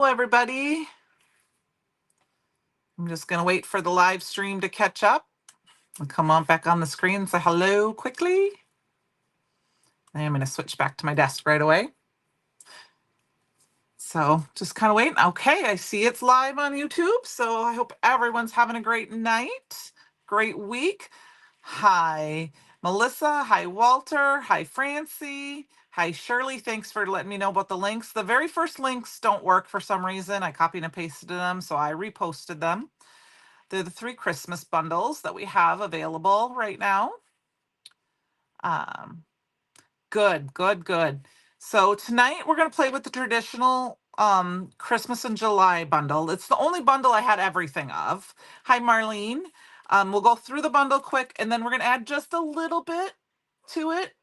Hello, everybody. I'm just going to wait for the live stream to catch up and come on back on the screen and say hello quickly. I'm going to switch back to my desk right away. So just kind of waiting. Okay, I see it's live on YouTube. So I hope everyone's having a great night, great week. Hi, Melissa. Hi, Walter. Hi, Francie. Hi, Shirley. Thanks for letting me know about the links. The very first links don't work for some reason. I copied and pasted them, so I reposted them. They're the 3 Christmas bundles that we have available right now. Um, good. So tonight we're going to play with the traditional Christmas in July bundle. It's the only bundle I had everything of. Hi, Marlene. We'll go through the bundle quick, and then we're going to add just a little bit to it.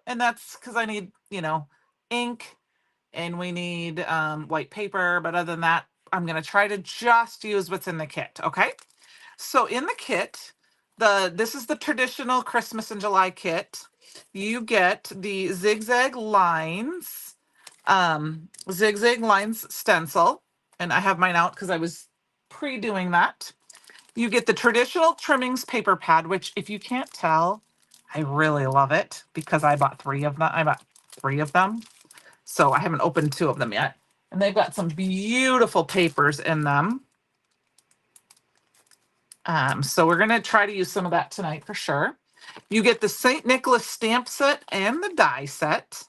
And that's because I need, ink, and we need white paper. But other than that, I'm going to try to just use what's in the kit, okay? So in the kit, this is the traditional Christmas in July kit. You get the zigzag lines stencil, and I have mine out because I was pre-doing that. You get the traditional trimmings paper pad, which if you can't tell, I really love it because I bought 3 of them. So I haven't opened 2 of them yet. And they've got some beautiful papers in them. So we're going to try to use some of that tonight for sure. You get the St. Nicholas stamp set and the die set,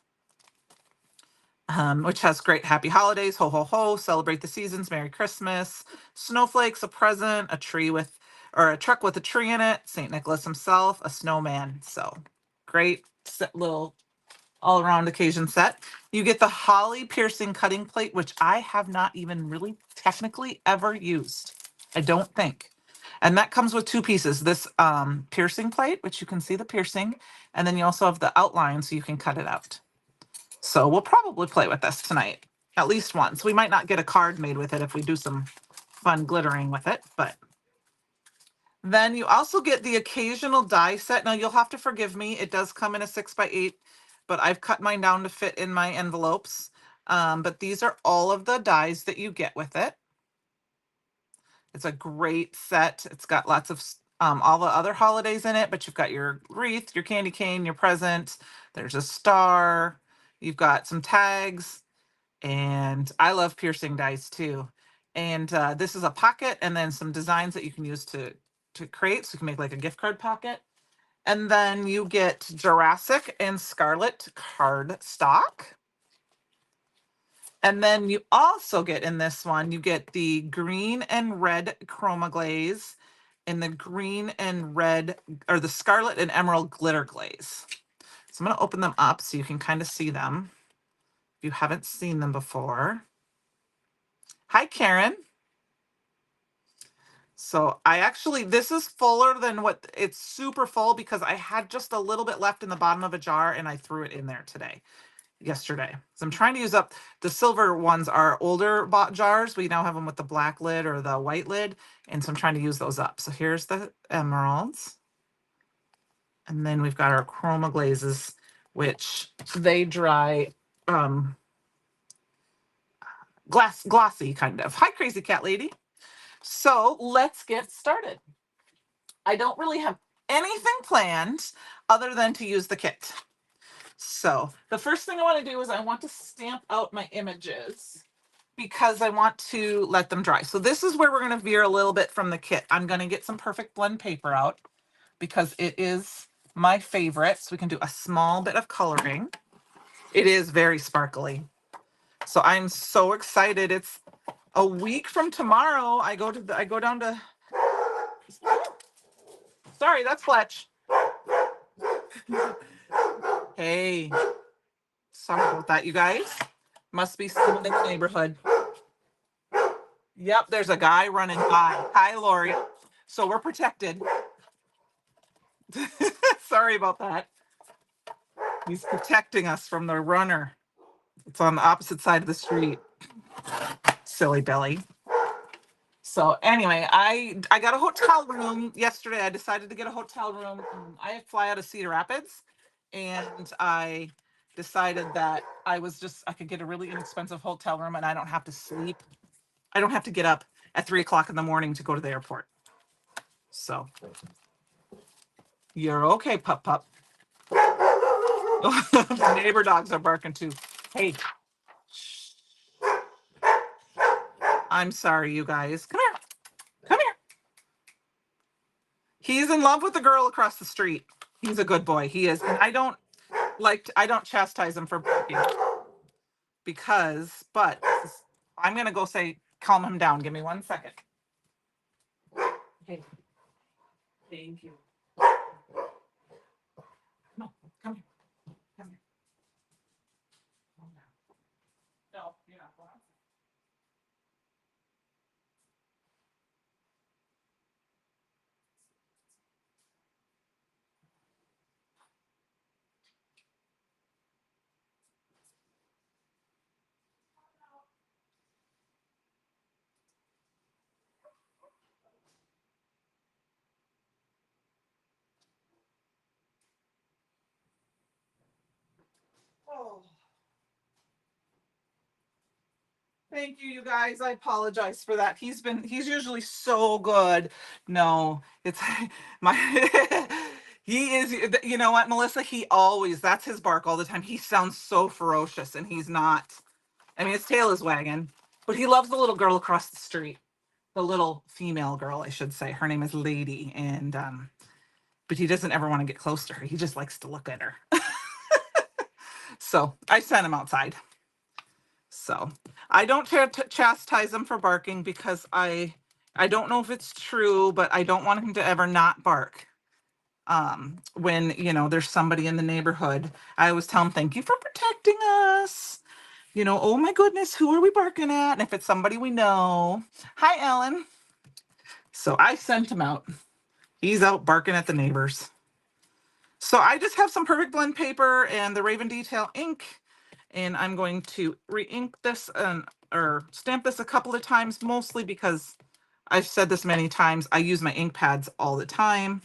which has great happy holidays, ho, ho, ho, celebrate the seasons, Merry Christmas, snowflakes, a present, a truck with a tree in it, St. Nicholas himself, a snowman. So great little all-around occasion set. You get the holly piercing cutting plate, which I have not even really technically ever used. I don't think. And that comes with 2 pieces. This piercing plate, which you can see the piercing, and then you also have the outline so you can cut it out. So we'll probably play with this tonight, at least once. We might not get a card made with it if we do some fun glittering with it, but then you also get the occasional die set. Now you'll have to forgive me. It does come in a 6x8, but I've cut mine down to fit in my envelopes. But these are all of the dies that you get with it. It's a great set. It's got lots of all the other holidays in it, but you've got your wreath, your candy cane, your present. There's a star. You've got some tags, and I love piercing dies too. And this is a pocket, and then some designs that you can use to create. So you can make like a gift card pocket. And then you get Jurassic and Scarlet card stock. And then you also get in this one, you get the green and red chroma glaze and the green and red, or the scarlet and emerald glitter glaze. So I'm going to open them up so you can kind of see them if you haven't seen them before. Hi, Karen. So this is fuller than it's super full because I had just a little bit left in the bottom of a jar and I threw it in there yesterday. So I'm trying to use up the silver ones are older bought jars. We now have them with the black lid or the white lid. And so I'm trying to use those up. So here's the emeralds. And then we've got our chroma glazes, which they dry glossy kind of. Hi, Crazy Cat Lady. So let's get started. I don't really have anything planned other than to use the kit. So the first thing I want to do is I want to stamp out my images because I want to let them dry. So this is where we're going to veer a little bit from the kit. I'm going to get some perfect blend paper out because it is my favorite. So we can do a small bit of coloring. It is very sparkly. So I'm so excited. It's a week from tomorrow. I go down to, sorry, that's Fletch. Hey, sorry about that, you guys. Must be someone in the neighborhood. Yep, there's a guy running by. Hi, Lori. So we're protected. Sorry about that. He's protecting us from the runner. It's on the opposite side of the street. Silly Billy. So anyway, I got a hotel room yesterday. I decided to get a hotel room. I fly out of Cedar Rapids, and I decided that I could get a really inexpensive hotel room and I don't have to sleep. I don't have to get up at 3 o'clock in the morning to go to the airport. So you're okay, pup pup. The neighbor dogs are barking too. Hey, I'm sorry, you guys. Come here. Come here. He's in love with the girl across the street. He's a good boy. He is. And I don't chastise him for barking but I'm going to go say, calm him down. Give me 1 second. Okay. Thank you. No, come here. Come here. No, you're not going. Oh. Thank you, you guys. I apologize for that. He's usually so good. No, it's my he is, you know what, Melissa? That's his bark all the time. He sounds so ferocious and he's not. I mean, his tail is wagging, but he loves the little girl across the street. The little female girl, I should say. Her name is Lady, and but he doesn't ever want to get close to her. He just likes to look at her. So I sent him outside. So I don't chastise him for barking because I don't know if it's true, but I don't want him to ever not bark. When there's somebody in the neighborhood, I always tell him, thank you for protecting us. Oh my goodness, who are we barking at? And if it's somebody we know, hi Ellen. So I sent him out. He's out barking at the neighbors. So I just have some Perfect Blend paper and the Raven Detail ink, and I'm going to re-ink this or stamp this a couple of times, mostly because I've said this many times. I use my ink pads all the time.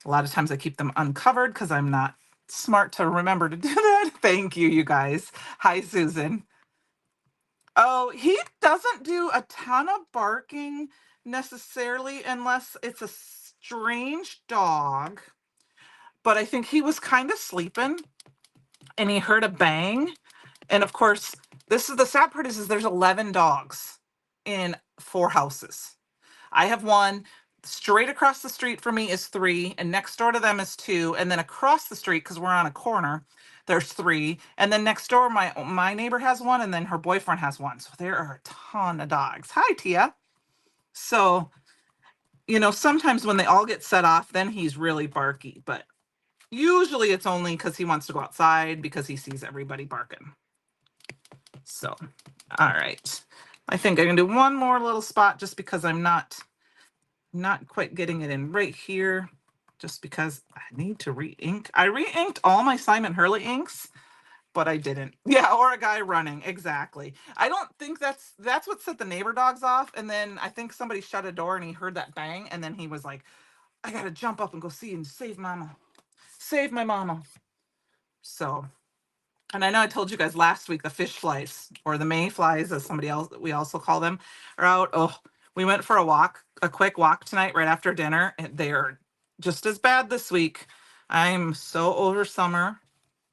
A lot of times I keep them uncovered because I'm not smart to remember to do that. Thank you, you guys. Hi, Susan. Oh, he doesn't do a ton of barking necessarily unless it's a strange dog. But I think he was kind of sleeping and he heard a bang. And of course, this is the sad part is there's 11 dogs in 4 houses. I have one. Straight across the street from me is 3, and next door to them is 2, and then across the street, because we're on a corner, there's 3, and then next door my neighbor has 1, and then her boyfriend has 1. So there are a ton of dogs. Hi, Tia. So, sometimes when they all get set off, then he's really barky, but usually it's only because he wants to go outside because he sees everybody barking. So, all right. I think I can do one more little spot just because I'm not quite getting it in right here, just because I need to re-ink. I re-inked all my Simon Hurley inks, but I didn't. Yeah, or a guy running. Exactly. I don't think that's what set the neighbor dogs off. And then I think somebody shut a door and he heard that bang. And then he was like, I got to jump up and go see and save mama. Save my mama. So, and I know I told you guys last week, the fish flies or the mayflies, as we also call them, are out. Oh, we went for a quick walk tonight right after dinner, and they are just as bad this week. I'm so over summer.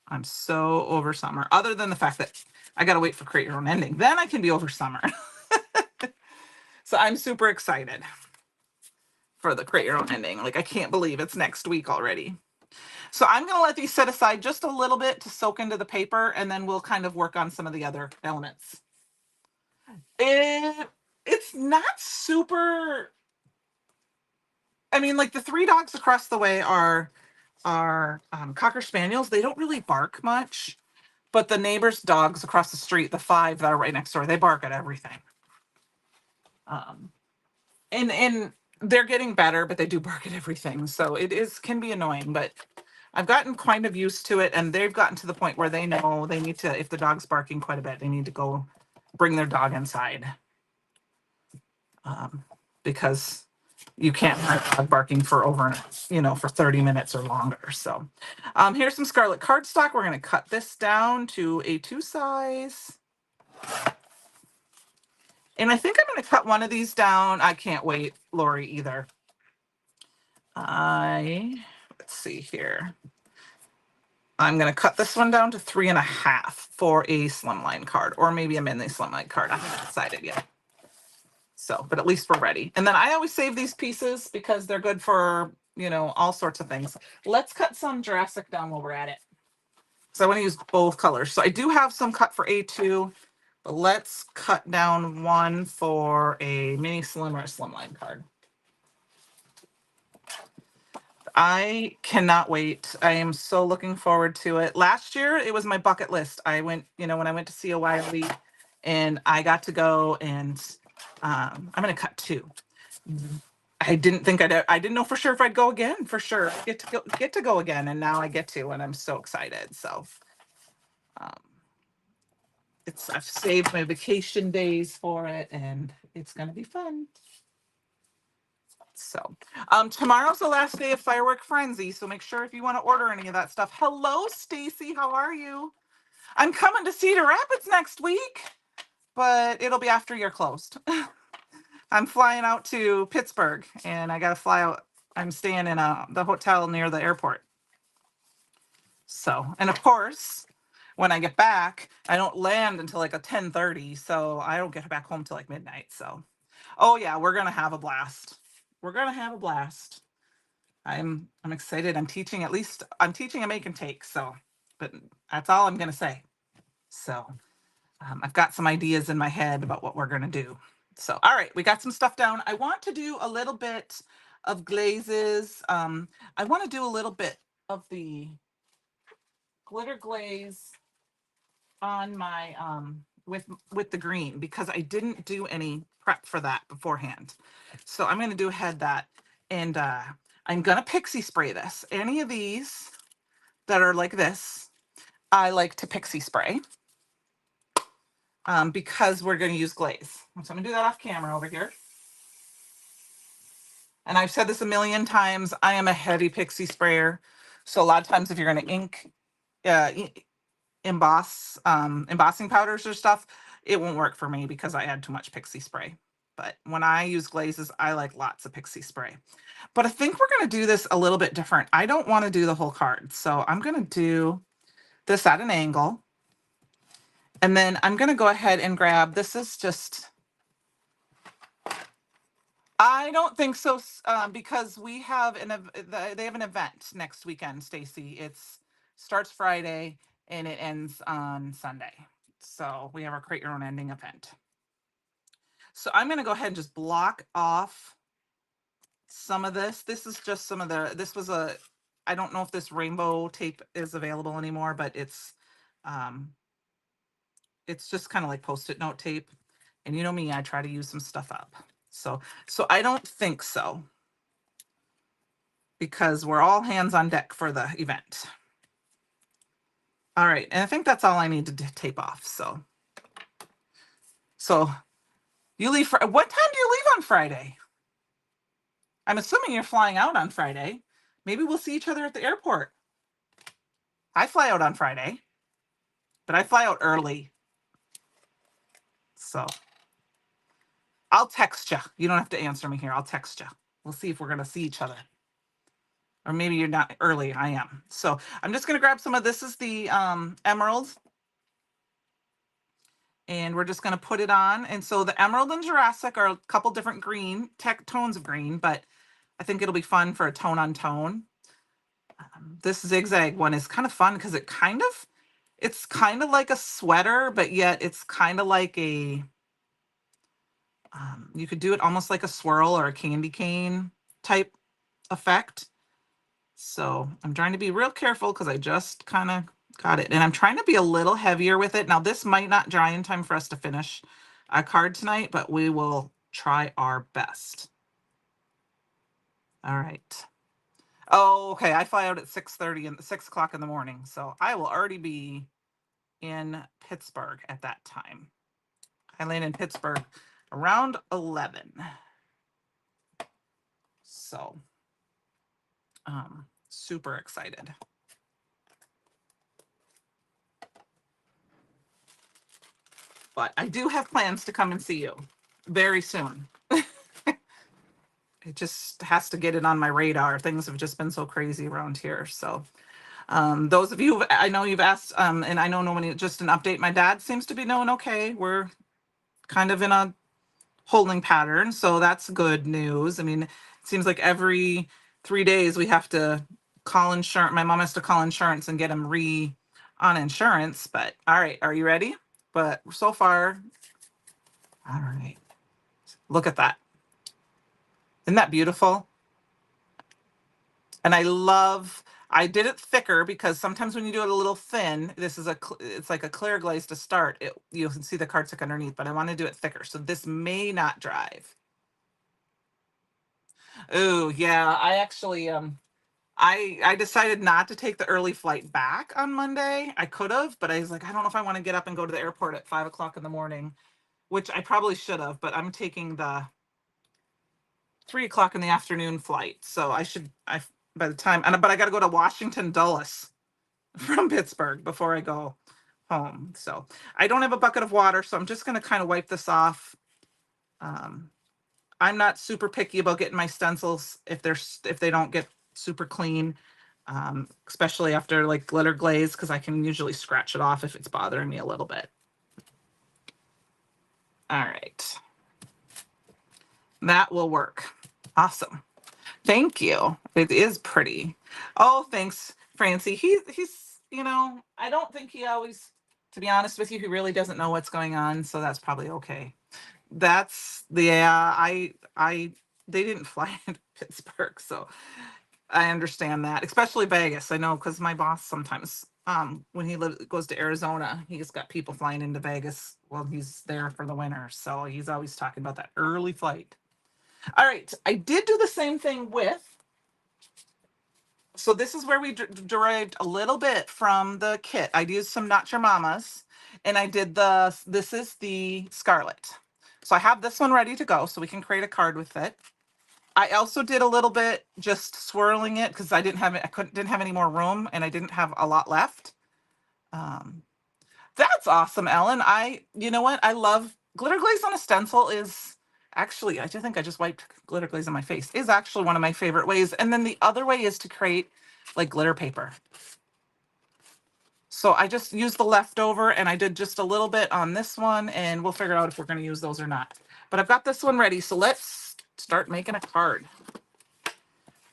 I'm so over summer, other than the fact that I got to wait for Create Your Own Ending. Then I can be over summer. So I'm super excited for the Create Your Own Ending. Like, I can't believe it's next week already. So I'm going to let these set aside just a little bit to soak into the paper, and then we'll kind of work on some of the other elements. It's not super. I mean, like the 3 dogs across the way are Cocker Spaniels. They don't really bark much, but the neighbors' dogs across the street, the 5 that are right next door, they bark at everything. And they're getting better, but they do bark at everything. So can be annoying, but I've gotten kind of used to it, and they've gotten to the point where they know they need to, if the dog's barking quite a bit, they need to go bring their dog inside. Because you can't have a dog barking for over, for 30 minutes or longer. So here's some scarlet cardstock. We're going to cut this down to a 2 size. And I think I'm going to cut one of these down. I can't wait, Lori, either. Let's see here. I'm going to cut this one down to 3.5 for a slimline card, or maybe a mini slimline card. I haven't decided yet. So, but at least we're ready. And then I always save these pieces because they're good for, all sorts of things. Let's cut some Jurassic down while we're at it. So I want to use both colors. So I do have some cut for A2, but let's cut down one for a mini slim or a slimline card. I cannot wait. I am so looking forward to it. Last year, it was my bucket list. I went, when I went to see a Wiley, and I got to go, and I'm going to cut 2. I didn't think I didn't know for sure if I'd go again, for sure. Get to go again, and now I get to, and I'm so excited. So I've saved my vacation days for it, and it's going to be fun. So tomorrow's the last day of Firework Frenzy, so make sure if you want to order any of that stuff. Hello, Stacy, how are you? I'm coming to Cedar Rapids next week, but it'll be after you're closed. I'm flying out to Pittsburgh, and I got to fly out. I'm staying in the hotel near the airport. So, and of course, when I get back, I don't land until like a 10:30, so I don't get back home till like midnight. So, oh yeah, we're gonna have a blast. We're gonna have a blast. I'm excited. I'm teaching a make and take. So, but that's all I'm gonna say. So, I've got some ideas in my head about what we're gonna do. So, all right, we got some stuff down. I want to do a little bit of glazes. I want to do a little bit of the glitter glaze on my with the green, because I didn't do any prep for that beforehand. So I'm going to do ahead that, and I'm going to pixie spray this. Any of these that are like this, I like to pixie spray because we're going to use glaze. So I'm going to do that off camera over here. And I've said this a million times, I am a heavy pixie sprayer. So a lot of times if you're going to ink, embossing powders or stuff, it won't work for me because I add too much pixie spray. But when I use glazes, I like lots of pixie spray. But I think we're going to do this a little bit different. I don't want to do the whole card. So I'm going to do this at an angle. And then I'm going to go ahead and grab, this is just, I don't think so, because we have they have an event next weekend, Stacy. It's starts Friday and it ends on Sunday. So we have our Create Your Own Ending event. So I'm going to go ahead and just block off some of this. This is just some of this was I don't know if this rainbow tape is available anymore, but it's just kind of like Post-it note tape. And you know me, I try to use some stuff up. So I don't think so, because we're all hands on deck for the event. All right, and I think that's all I need to tape off. So you leave what time do you leave on Friday? I'm assuming you're flying out on Friday. Maybe we'll see each other at the airport. I fly out on Friday, but I fly out early. So I'll text you. You don't have to answer me here. I'll text you. We'll see if we're going to see each other. Or maybe you're not early. I am. So I'm just going to grab some of this. Is the emerald. And we're just going to put it on. And so the emerald and Jurassic are a couple different green tones of green, but I think it'll be fun for a tone on tone. This zigzag one is kind of fun because it's kind of like a sweater, but yet it's kind of like a, you could do it almost like a swirl or a candy cane type effect. So I'm trying to be real careful because I just kind of got it. And I'm trying to be a little heavier with it. Now, this might not dry in time for us to finish a card tonight, but we will try our best. All right. Oh, okay. I fly out at 6:30 and 6 o'clock in the morning. So I will already be in Pittsburgh at that time. I land in Pittsburgh around 11. So super excited. But I do have plans to come and see you very soon. It just has to get it on my radar. Things have just been so crazy around here. So those of you, I know you've asked, and I know nobody, just an update. My dad seems to be doing okay. We're kind of in a holding pattern. So that's good news. I mean, it seems like every 3 days we have to call insurance. My mom has to call insurance and get him on insurance. But all right, are you ready? But so far, all right. Look at that. Isn't that beautiful? And I did it thicker because sometimes when you do it a little thin, it's like a clear glaze to start. You can see the cardstock underneath, but I want to do it thicker. So this may not drive. Oh, yeah. I actually, I decided not to take the early flight back on Monday. I could have, but I was like, I don't know if I want to get up and go to the airport at 5 o'clock in the morning, which I probably should have, but I'm taking the 3 o'clock in the afternoon flight. So by the time, but I got to go to Washington Dulles from Pittsburgh before I go home. So I don't have a bucket of water, so I'm just going to kind of wipe this off. I'm not super picky about getting my stencils if they don't get super clean, especially after like glitter glaze, because I can usually scratch it off if it's bothering me a little bit. All right. That will work. Awesome. Thank you. It is pretty. Oh, thanks, Francie. He's, I don't think he always, to be honest with you, he really doesn't know what's going on, so that's probably okay. They didn't fly into Pittsburgh, so I understand that, especially Vegas. I know because my boss sometimes, when he goes to Arizona, he's got people flying into Vegas while he's there for the winter. So he's always talking about that early flight. All right, I did do the same thing so this is where we derived a little bit from the kit. I used some Not Your Mama's, and this is the Scarlet. So I have this one ready to go, so we can create a card with it. I also did a little bit just swirling it because I didn't have any more room, and I didn't have a lot left. That's awesome, Ellen. You know what? I love glitter glaze on a stencil is actually, I just think I just wiped glitter glaze on my face, is actually one of my favorite ways. And then the other way is to create like glitter paper. So I just used the leftover and I did just a little bit on this one, and we'll figure out if we're going to use those or not. But I've got this one ready. So let's start making a card.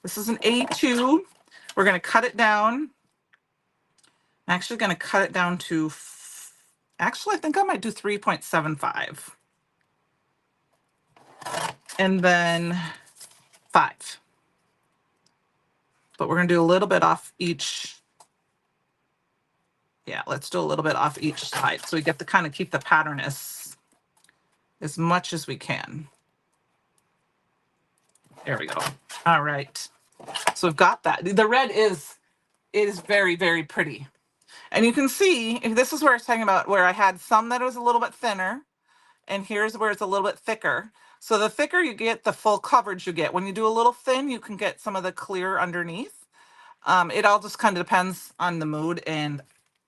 This is an A2. We're going to cut it down. I'm actually going to cut it down to, actually, I think I might do 3.75. And then 5. But we're going to do a little bit off each. Yeah, let's do a little bit off each side so we get to kind of keep the pattern as much as we can. There we go. All right. So we've got that. The red is very, very pretty. And you can see, if this is where I was talking about where I had some that was a little bit thinner, and here's where it's a little bit thicker. So the thicker you get, the full coverage you get. When you do a little thin, you can get some of the clear underneath. It all just kind of depends on the mood, and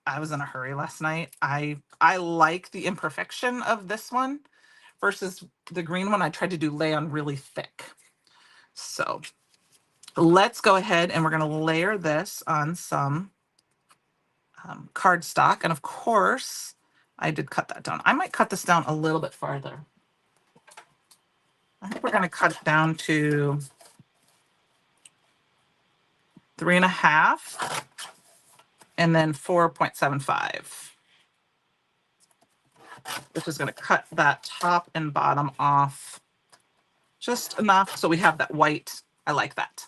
I was in a hurry last night. I like the imperfection of this one versus the green one. I tried to lay on really thick. So let's go ahead and we're going to layer this on some cardstock. And of course, I did cut that down. I might cut this down a little bit farther. I think we're going to cut it down to 3.5 and then 4.75, which is going to cut that top and bottom off just enough so we have that white. I like that.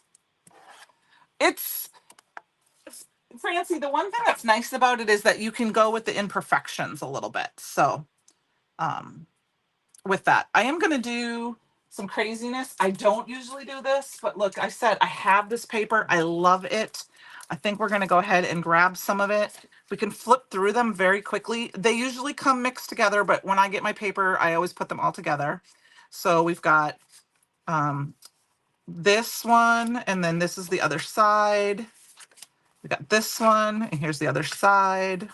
It's Francie, the one thing that's nice about it is that you can go with the imperfections a little bit. So with that, I am going to do some craziness. I don't usually do this, but look, I said I have this paper. I love it. I think we're going to go ahead and grab some of it. We can flip through them very quickly. They usually come mixed together, but when I get my paper, I always put them all together. So we've got this one, and then this is the other side. We got this one, and here's the other side.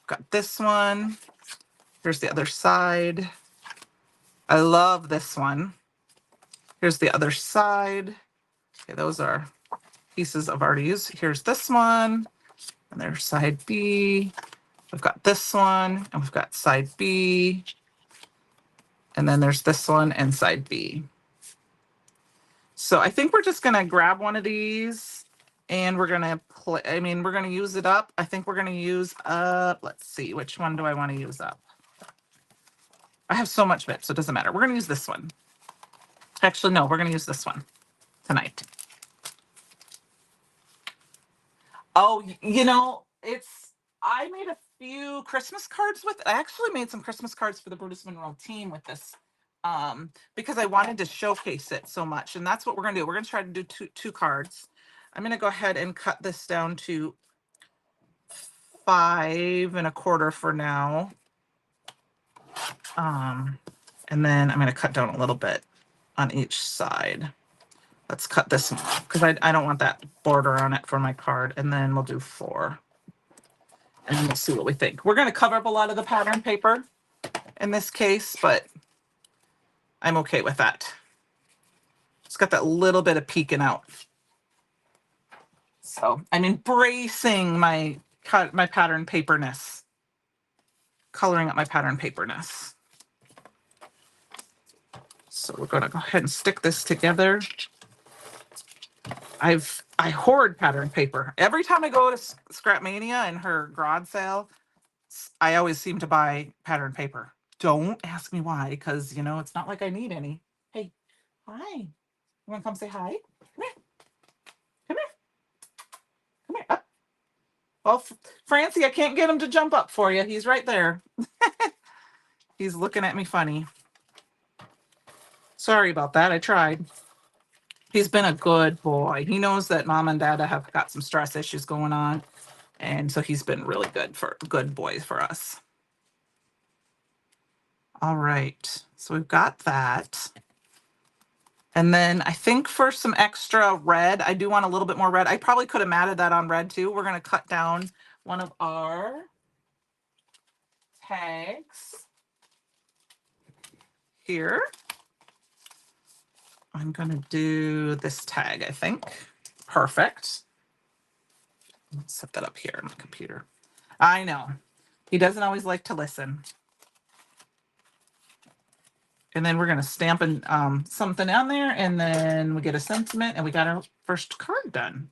Got this one. Here's the other side. I love this one. Here's the other side. Okay, those are pieces I've already used. Here's this one, and there's side B. We've got this one, and we've got side B. And then there's this one and side B. So I think we're just gonna grab one of these and we're gonna play, we're gonna use it up. I think we're gonna use up, let's see, which one do I wanna use up? I have so much of it, so it doesn't matter. We're gonna use this one. Actually, no, we're gonna use this one tonight. Oh, I made a few Christmas cards with, I actually made some Christmas cards for the Brutus Monroe team with this, because I wanted to showcase it so much. And that's what we're gonna do. We're gonna try to do two cards. I'm gonna go ahead and cut this down to 5 1/4 for now. And then I'm gonna cut down a little bit on each side. Let's cut this because I don't want that border on it for my card. And then we'll do 4. And we'll see what we think. We're going to cover up a lot of the pattern paper in this case, but I'm okay with that. It's got that little bit of peeking out. So I'm embracing my pattern paperness, coloring up my pattern paperness. So we're going to go ahead and stick this together. I hoard pattern paper. Every time I go to Scrapmania and her garage sale, I always seem to buy pattern paper. Don't ask me why, because it's not like I need any. Hey, hi. You want to come say hi? Come here. Come here. Come here. Up. Well, Francie, I can't get him to jump up for you. He's right there. He's looking at me funny. Sorry about that. I tried. He's been a good boy. He knows that mom and dad have got some stress issues going on. And so he's been really good boy for us. All right. So we've got that. And then I think for some extra red, I do want a little bit more red. I probably could have matted that on red too. We're going to cut down one of our tags here. I'm going to do this tag, I think. Perfect. Let's set that up here on my computer. I know. He doesn't always like to listen. And then we're going to stamp something on there, and then we get a sentiment, and we got our first card done.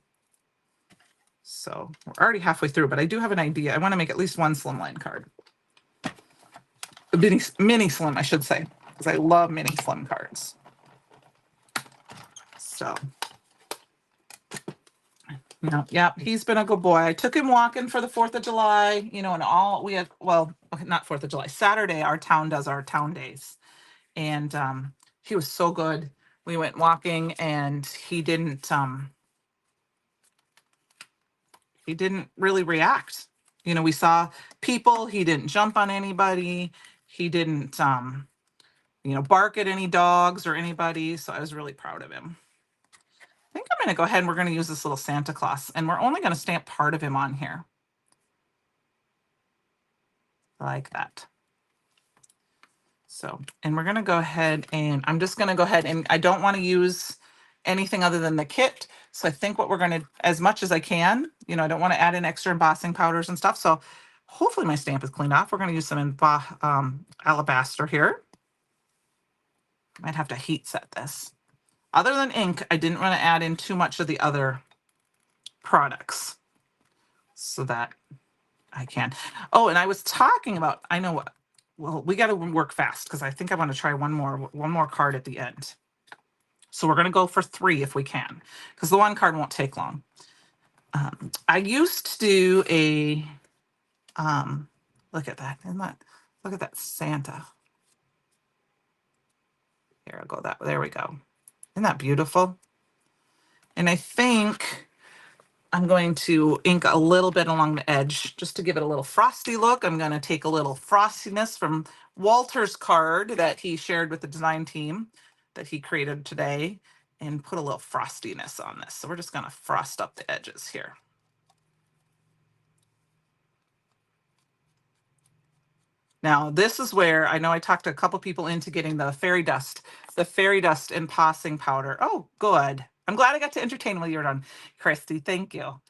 So we're already halfway through, but I do have an idea. I want to make at least one slimline card. A mini slim, I should say, because I love mini slim cards. So, yeah, he's been a good boy. I took him walking for the 4th of July, and all we had, well, not 4th of July, Saturday, our town does our town days. And he was so good. We went walking and he didn't really react. We saw people, he didn't jump on anybody. He didn't, bark at any dogs or anybody. So I was really proud of him. I think I'm going to go ahead and we're going to use this little Santa Claus, and we're only going to stamp part of him on here. Like that. So, and we're going to go ahead and I'm just going to go ahead and I don't want to use anything other than the kit. So I think what we're going to, as much as I can, I don't want to add in extra embossing powders and stuff. So hopefully my stamp is cleaned off. We're going to use some alabaster here. Might have to heat set this. Other than ink, I didn't want to add in too much of the other products so that I can. Oh, and I was talking about, I know what, well, we got to work fast because I think I want to try one more card at the end. So we're going to go for 3 if we can, because the one card won't take long. I used to do a, look at that. Look at that Santa. Here, I'll go there we go. Isn't that beautiful? And I think I'm going to ink a little bit along the edge just to give it a little frosty look. I'm going to take a little frostiness from Walter's card that he shared with the design team that he created today. and put a little frostiness on this. So we're just going to frost up the edges here. Now, this is where I know I talked a couple people into getting the fairy dust embossing powder. Oh, good. I'm glad I got to entertain while you were done, Christy. Thank you.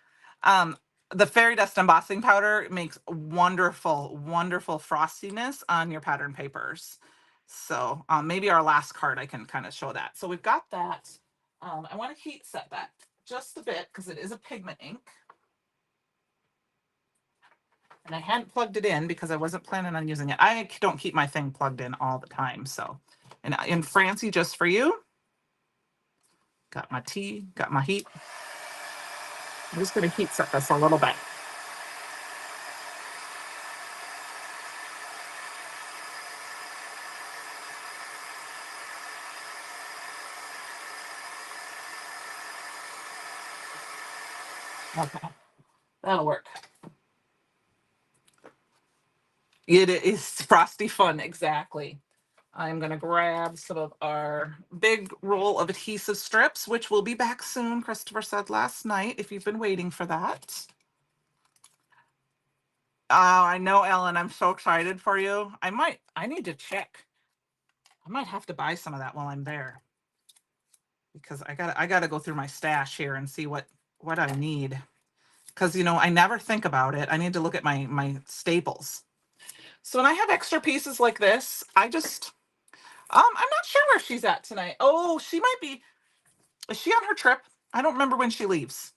Um, the fairy dust embossing powder makes wonderful, wonderful frostiness on your pattern papers. So maybe our last card, I can kind of show that. So we've got that. I want to heat set that just a bit because it is a pigment ink. And I hadn't plugged it in because I wasn't planning on using it. I don't keep my thing plugged in all the time. So, and Francie, just for you, got my tea, got my heat. I'm just going to heat set this a little bit. Okay, that'll work. It is frosty fun, exactly. I'm going to grab some of our big roll of adhesive strips, which will be back soon, Christopher said last night, if you've been waiting for that. Oh, I know, Ellen. I'm so excited for you. I need to check. I might have to buy some of that while I'm there, because I gotta go through my stash here and see what I need. Because I never think about it. I need to look at my staples. So when I have extra pieces like this, I just I'm not sure where she's at tonight. Oh, she might be. Is she on her trip? I don't remember when she leaves.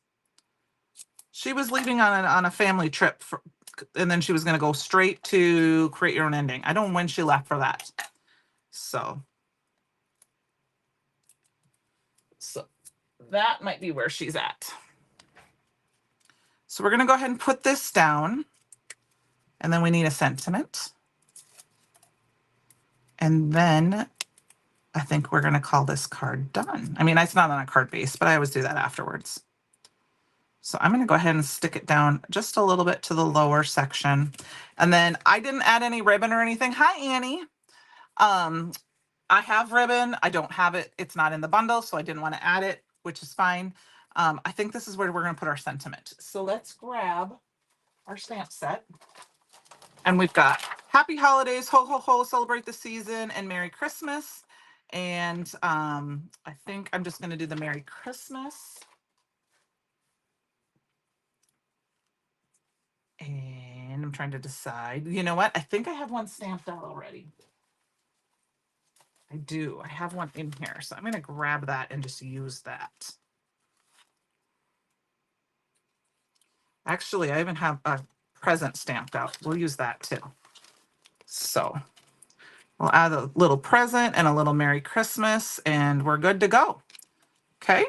She was leaving on a family trip and then she was going to go straight to Create Your Own Ending. I don't know when she left for that. So that might be where she's at. So we're going to go ahead and put this down. And then we need a sentiment. And then I think we're going to call this card done. I mean, it's not on a card base, but I always do that afterwards. So I'm going to go ahead and stick it down just a little bit to the lower section. And then I didn't add any ribbon or anything. Hi, Annie. I have ribbon. I don't have it. It's not in the bundle, so I didn't want to add it, which is fine. I think this is where we're going to put our sentiment. So let's grab our stamp set. And we've got Happy Holidays, ho, ho, ho, celebrate the season, and Merry Christmas. And I think I'm just going to do the Merry Christmas. And I'm trying to decide. You know what? I think I have one stamped out already. I do. I have one in here. So I'm going to grab that and just use that. Actually, I even have a present stamped out. We'll use that too. So we'll add a little present and a little Merry Christmas, and we're good to go. Okay,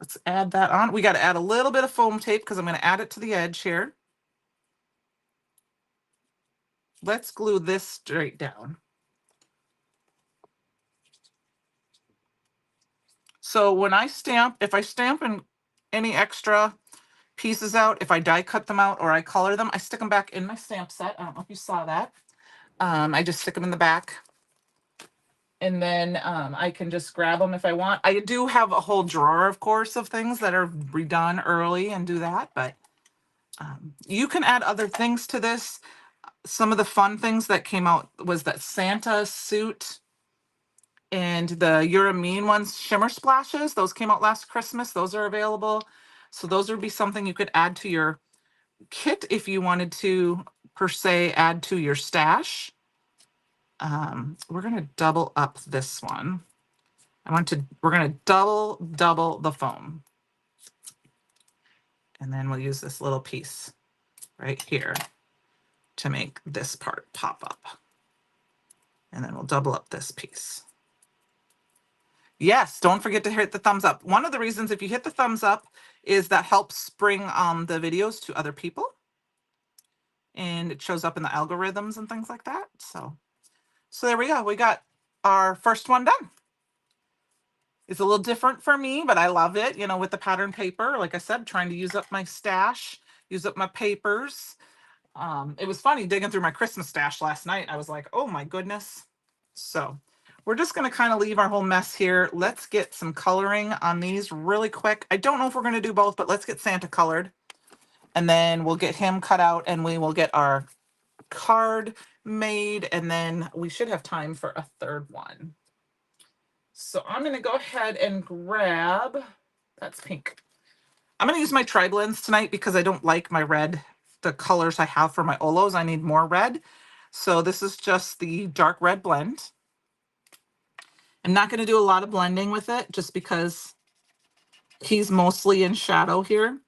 let's add that on. We got to add a little bit of foam tape because I'm going to add it to the edge here. Let's glue this straight down. So when I stamp, if I stamp in any extra pieces out, if I die cut them out or I color them, I stick them back in my stamp set. I don't know if you saw that. I just stick them in the back. And then I can just grab them if I want. I do have a whole drawer, of course, of things that are redone early and do that. But you can add other things to this. Some of the fun things that came out was that Santa suit and the You're a Mean ones, shimmer splashes. Those came out last Christmas. Those are available. So those would be something you could add to your kit if you wanted to, per se, add to your stash. We're going to double up this one. We're going to double the foam. And then we'll use this little piece right here to make this part pop up. And then we'll double up this piece. Yes, don't forget to hit the thumbs up. One of the reasons if you hit the thumbs up is that helps bring the videos to other people. And it shows up in the algorithms and things like that. So there we go. We got our first one done. It's a little different for me, but I love it, with the pattern paper. Like I said, trying to use up my stash, use up my papers. It was funny digging through my Christmas stash last night. I was like, oh my goodness. So we're just going to kind of leave our whole mess here. Let's get some coloring on these really quick. I don't know if we're going to do both, but let's get Santa colored. And then we'll get him cut out and we will get our card made. And then we should have time for a third one. So I'm going to go ahead and grab, that's pink. I'm going to use my tri-blends tonight because I don't like my red, the colors I have for my Olos. I need more red. So this is just the dark red blend. I'm not going to do a lot of blending with it just because he's mostly in shadow here.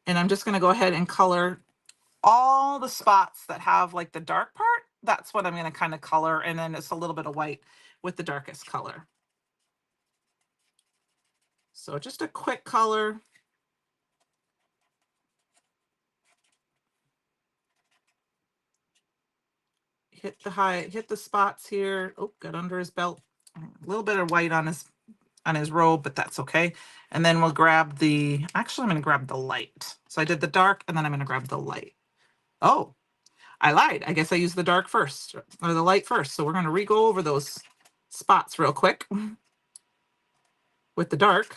And I'm just going to go ahead and color all the spots that have like the dark part. That's what I'm going to kind of color. And then it's a little bit of white with the darkest color. So just a quick color. Hit the spots here. Oh, got under his belt. A little bit of white on his robe, but that's okay. And then we'll grab actually I'm going to grab the light. So I did the dark and then I'm going to grab the light. Oh, I lied. I guess I used the dark first or the light first. So we're going to re-go over those spots real quick with the dark.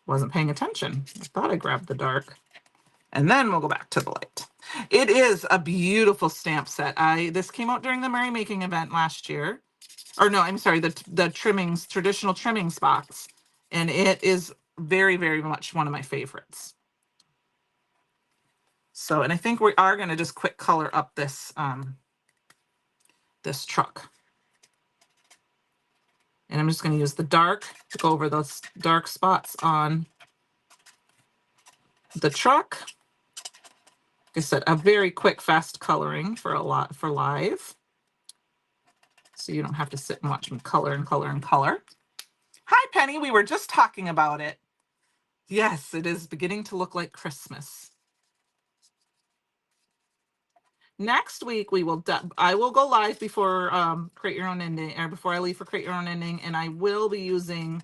Wasn't paying attention. I thought I grabbed the dark. And then we'll go back to the light. It is a beautiful stamp set. This came out during the Merry Making event last year. Or no, I'm sorry, the trimmings, traditional trimmings box. And it is very, very much one of my favorites. So, and I think we are going to just quick color up this this truck. And I'm just going to use the dark to go over those dark spots on the truck. Like I said, a very quick, fast coloring for live. So you don't have to sit and watch me color and color and color. Hi, Penny. We were just talking about it. Yes, it is beginning to look like Christmas. Next week, I will go live before Create Your Own Ending, or before I leave for Create Your Own Ending, and I will be using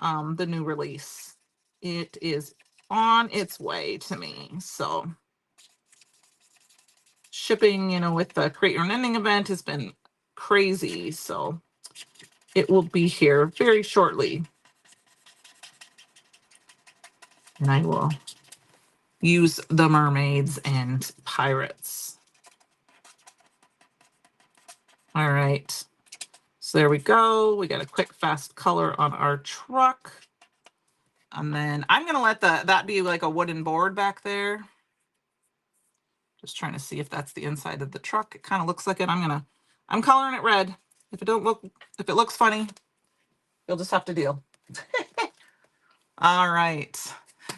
the new release. It is on its way to me. So shipping, with the Create Your Own Ending event has been crazy. So it will be here very shortly. And I will use the mermaids and pirates. All right. So there we go. We got a quick, fast color on our truck. And then I'm going to let that be like a wooden board back there. Just trying to see if that's the inside of the truck. It kind of looks like it. I'm coloring it red. If it looks funny, you'll just have to deal. All right.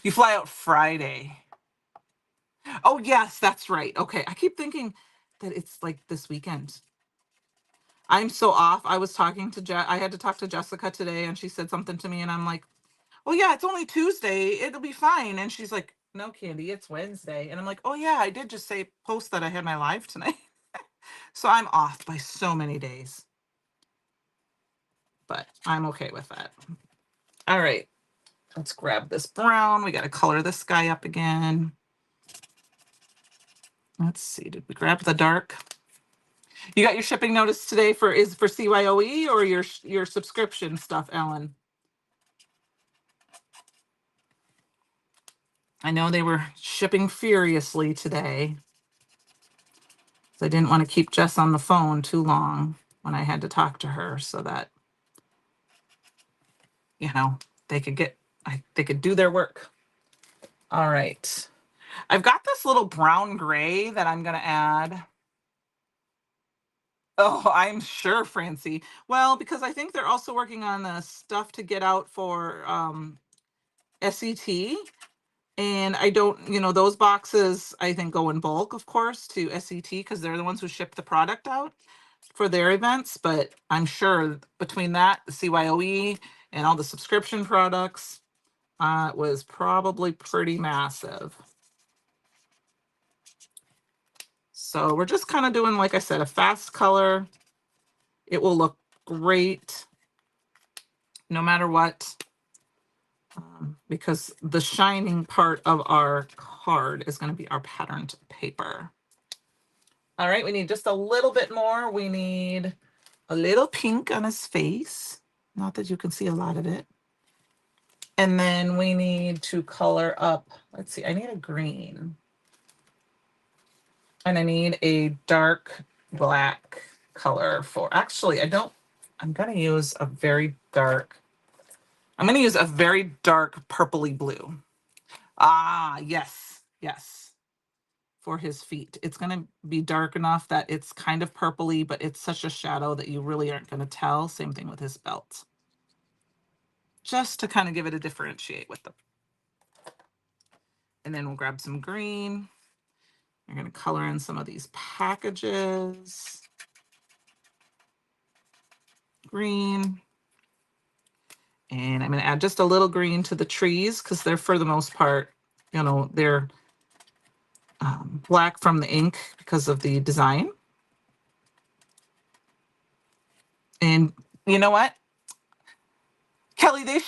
You fly out Friday. Oh, yes, that's right. Okay. I keep thinking that it's like this weekend. I'm so off. I was talking to I had to talk to Jessica today and she said something to me and I'm like, oh yeah, it's only Tuesday. It'll be fine. And she's like, no, Candy, it's Wednesday. And I'm like, oh yeah, I did just post that I had my live tonight. So I'm off by so many days. But I'm okay with that. All right. Let's grab this brown. We got to color this guy up again. Let's see. Did we grab the dark? You got your shipping notice today for CYOE or your subscription stuff, Ellen? I know they were shipping furiously today. So I didn't want to keep Jess on the phone too long when I had to talk to her so that, they could do their work. All right. I've got this little brown gray that I'm going to add. Oh, I'm sure, Francie. Well, because I think they're also working on the stuff to get out for SET. And I don't, those boxes, I think, go in bulk, of course, to SET because they're the ones who ship the product out for their events. But I'm sure between that, the CYOE, and all the subscription products, it was probably pretty massive. So we're just kind of doing, like I said, a fast color. It will look great no matter what, because the shining part of our card is going to be our patterned paper. All right, we need just a little bit more. We need a little pink on his face. Not that you can see a lot of it. And then we need to color up, let's see, I need a green. And I need a dark black color for, actually, I'm going to use a very dark, I'm going to use a very dark purpley blue. Ah, yes, yes. For his feet. It's going to be dark enough that it's kind of purpley, but it's such a shadow that you really aren't going to tell. Same thing with his belt. Just to kind of give it a differentiate with them. And then we'll grab some green. We're going to color in some of these packages. Green. And I'm going to add just a little green to the trees because they're, for the most part, you know, they're black from the ink because of the design. And you know what? Kelly, they'll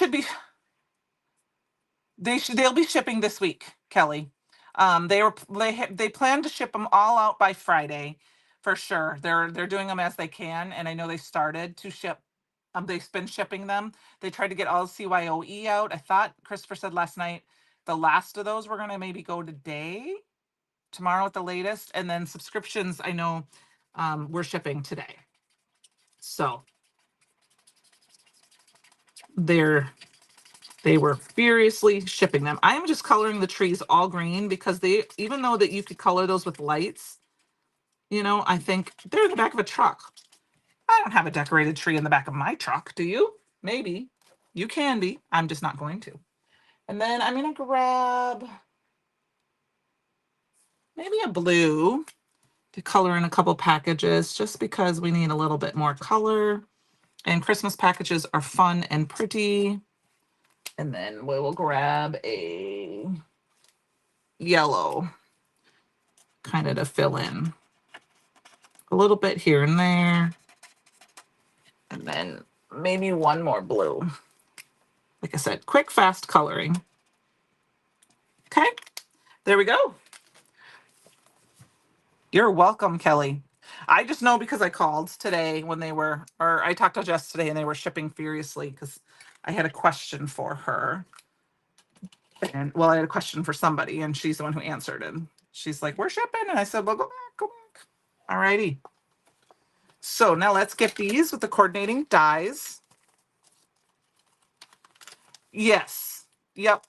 be shipping this week, Kelly. They plan to ship them all out by Friday for sure. They're doing them as they can, and I know they started to ship. They've been shipping them. They tried to get all CYOE out. I thought Christopher said last night the last of those were going to maybe go today, tomorrow at the latest, and then subscriptions I know we're shipping today. So they were furiously shipping them. I'm just coloring the trees all green because even though that you could color those with lights, you know, I think they're in the back of a truck. I don't have a decorated tree in the back of my truck. Do you? Maybe. You can be. I'm just not going to. And then I'm going to grab maybe a blue to color in a couple packages just because we need a little bit more color. And Christmas packages are fun and pretty. And then we will grab a yellow kind of to fill in a little bit here and there. And then maybe one more blue. Like I said, quick, fast coloring. Okay, there we go. You're welcome, Kelly. I just know because I called today when they were, or I talked to Jess today and they were shipping furiously because I had a question for her. And well, I had a question for somebody and she's the one who answered it. She's like, we're shipping. And I said, well, go back. All righty. So now let's get these with the coordinating dies. Yes. Yep.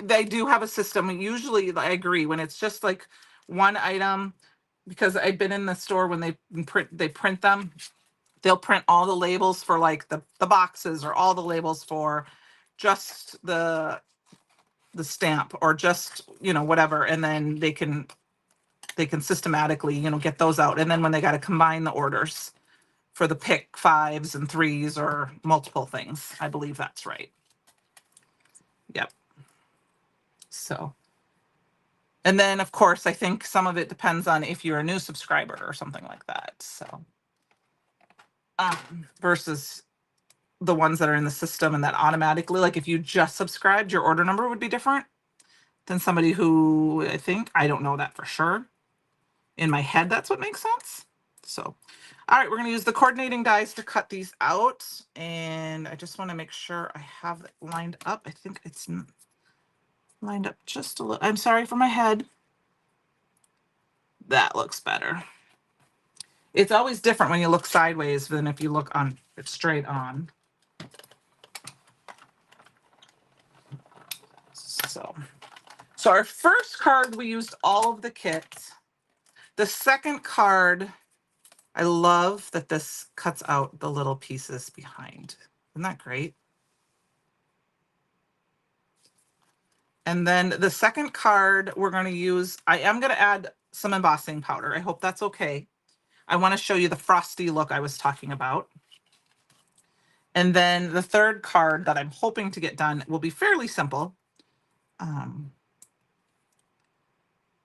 They do have a system. Usually, I agree, when it's just like one item, because I've been in the store when they print them, they'll print all the labels for like the boxes or all the labels for just the stamp or just, you know, whatever, and then they can systematically, you know, get those out. And then when they got to combine the orders for the pick 5s and 3s or multiple things, I believe that's right. Yep. So, and then of course, I think some of it depends on if you're a new subscriber or something like that. So, versus the ones that are in the system and that automatically, like if you just subscribed, your order number would be different than somebody who, I don't know that for sure. In my head, that's what makes sense. So, all right, we're going to use the coordinating dies to cut these out. And I just want to make sure I have it lined up. I think it's lined up just a little. I'm sorry for my head. That looks better. It's always different when you look sideways than if you look on it straight on. So our first card, we used all of the kits. The second card, I love that this cuts out the little pieces behind. Isn't that great? And then the second card we're going to use, I am going to add some embossing powder. I hope that's okay. I want to show you the frosty look I was talking about. And then the third card that I'm hoping to get done will be fairly simple.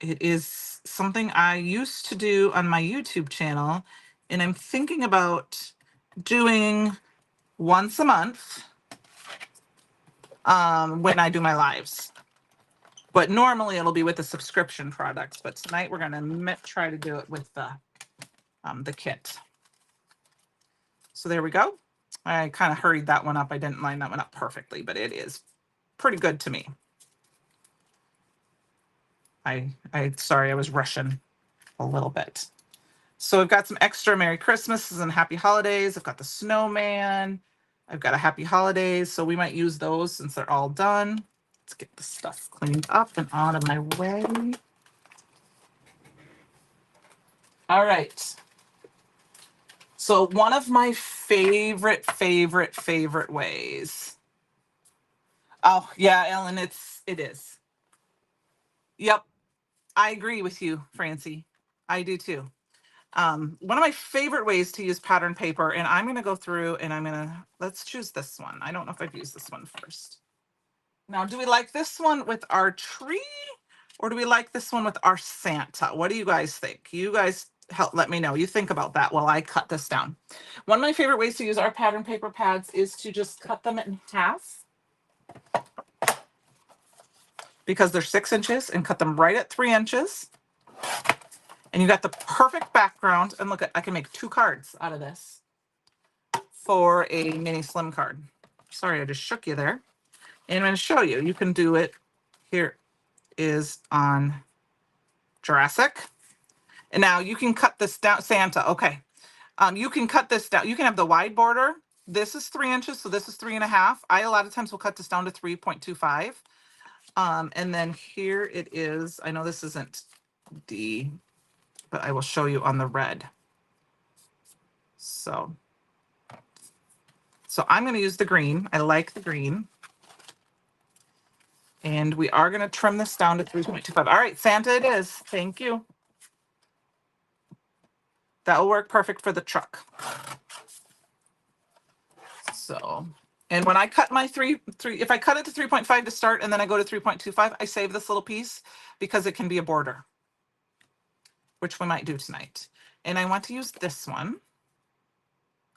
It is something I used to do on my YouTube channel, and I'm thinking about doing once a month when I do my lives. But normally it'll be with the subscription products. But tonight we're going to try to do it with the the kit. So there we go. I kind of hurried that one up. I didn't line that one up perfectly, but it is pretty good to me. Sorry, I was rushing a little bit. So I've got some extra Merry Christmases and Happy Holidays. I've got the snowman. I've got a Happy Holidays. So we might use those since they're all done. Let's get the stuff cleaned up and out of my way. All right. So one of my favorite ways. Oh, yeah, Ellen, it is. Yep. I agree with you, Francie. I do too. One of my favorite ways to use pattern paper, and I'm going to go through and let's choose this one. I don't know if I've used this one first. Now, do we like this one with our tree or do we like this one with our Santa? What do you guys think? You guys let me know. You think about that while I cut this down. One of my favorite ways to use our pattern paper pads is to just cut them in half because they're 6 inches and cut them right at 3 inches. And you got the perfect background. And look, I can make 2 cards out of this for a mini slim card. Sorry, I just shook you there. And I'm going to show you. You can do it. Here is on Jurassic. And now you can cut this down. Santa, okay. You can cut this down. You can have the wide border. This is 3 inches, so this is 3.5. I a lot of times will cut this down to 3.25. And then here it is. I know this isn't D, but I will show you on the red. So I'm going to use the green. I like the green. And we are going to trim this down to 3.25. All right, Santa it is. Thank you. That will work perfect for the truck. So, and when I cut my if I cut it to 3.5 to start and then I go to 3.25, I save this little piece because it can be a border, which we might do tonight. And I want to use this one.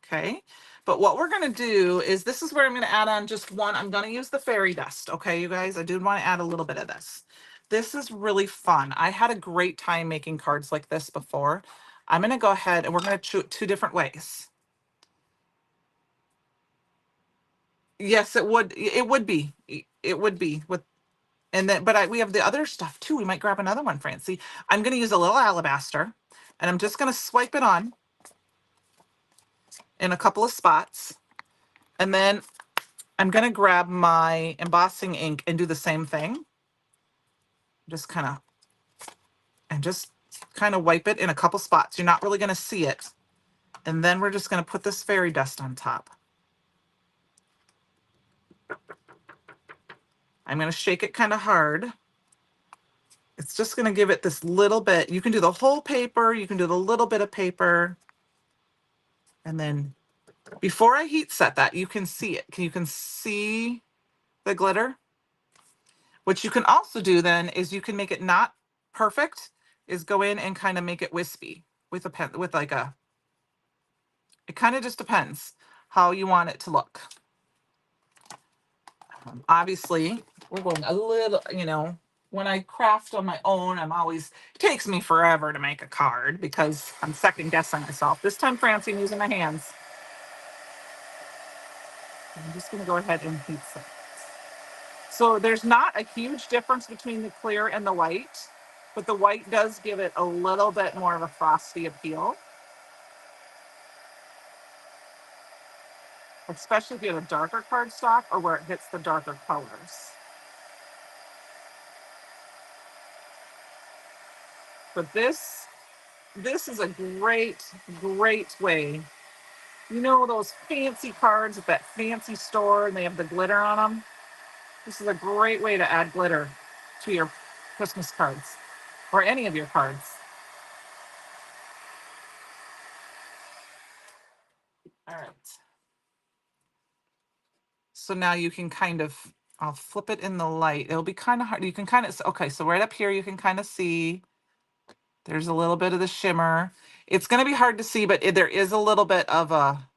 Okay. But what we're going to do is this is where I'm going to add on just one. I'm going to use the fairy dust. Okay, you guys, I do want to add a little bit of this. This is really fun. I had a great time making cards like this before. I'm going to go ahead and we're going to shoot 2 different ways. Yes, it would. It would be. It would be with, and then, but we have the other stuff too. We might grab another one, Francie. I'm going to use a little alabaster and I'm just going to swipe it on in a couple of spots. And then I'm going to grab my embossing ink and do the same thing. Just kind of wipe it in a couple spots. You're not really going to see it. And then we're just going to put this fairy dust on top. I'm going to shake it kind of hard. It's just going to give it this little bit. You can do the whole paper. You can do the little bit of paper. And then before I heat set that, you can see it. You can see the glitter. What you can also do then is you can make it not perfect, is go in and kind of make it wispy with a pen, with like a, it kind of just depends how you want it to look. Obviously, we're going a little, when I craft on my own, it takes me forever to make a card because I'm second guessing myself. This time, Francie, I'm using my hands. I'm just going to go ahead and heat set. So there's not a huge difference between the clear and the white, but the white does give it a little bit more of a frosty appeal. Especially if you have a darker cardstock or where it hits the darker colors. But this is a great way. You know those fancy cards at that fancy store and they have the glitter on them? This is a great way to add glitter to your Christmas cards or any of your cards. All right. So now you can I'll flip it in the light. It'll be kind of hard. You can okay, so right up here you can kind of see there's a little bit of the shimmer. It's going to be hard to see, but there is a little bit of a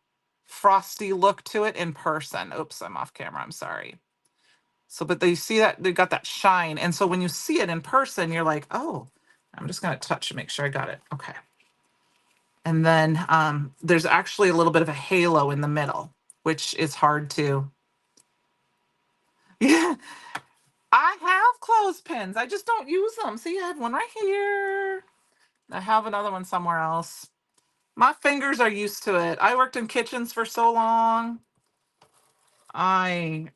frosty look to it in person. Oops, I'm off camera. I'm sorry. So, but you see that they got that shine. And so when you see it in person, you're like, oh, I'm just going to touch to make sure I got it. Okay. And then there's actually a little bit of a halo in the middle, which is hard to. Yeah, I have clothespins. I just don't use them. See, I have one right here. I have another one somewhere else. My fingers are used to it. I worked in kitchens for so long. I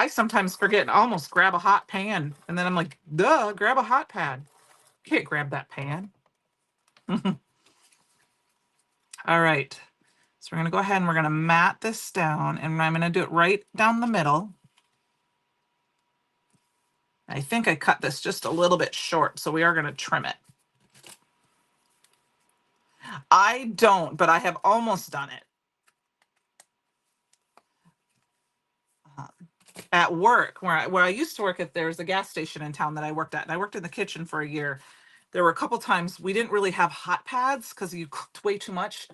sometimes forget and almost grab a hot pan. And then I'm like, duh, grab a hot pad. Can't grab that pan. All right. So we're going to go ahead and we're going to mat this down. And I'm going to do it right down the middle. I think I cut this just a little bit short, so we are going to trim it. I don't, but I have almost done it. At work, where I used to work at, there's a gas station in town that I worked at, and I worked in the kitchen for a year. There were a couple times we didn't really have hot pads because you cooked way too much.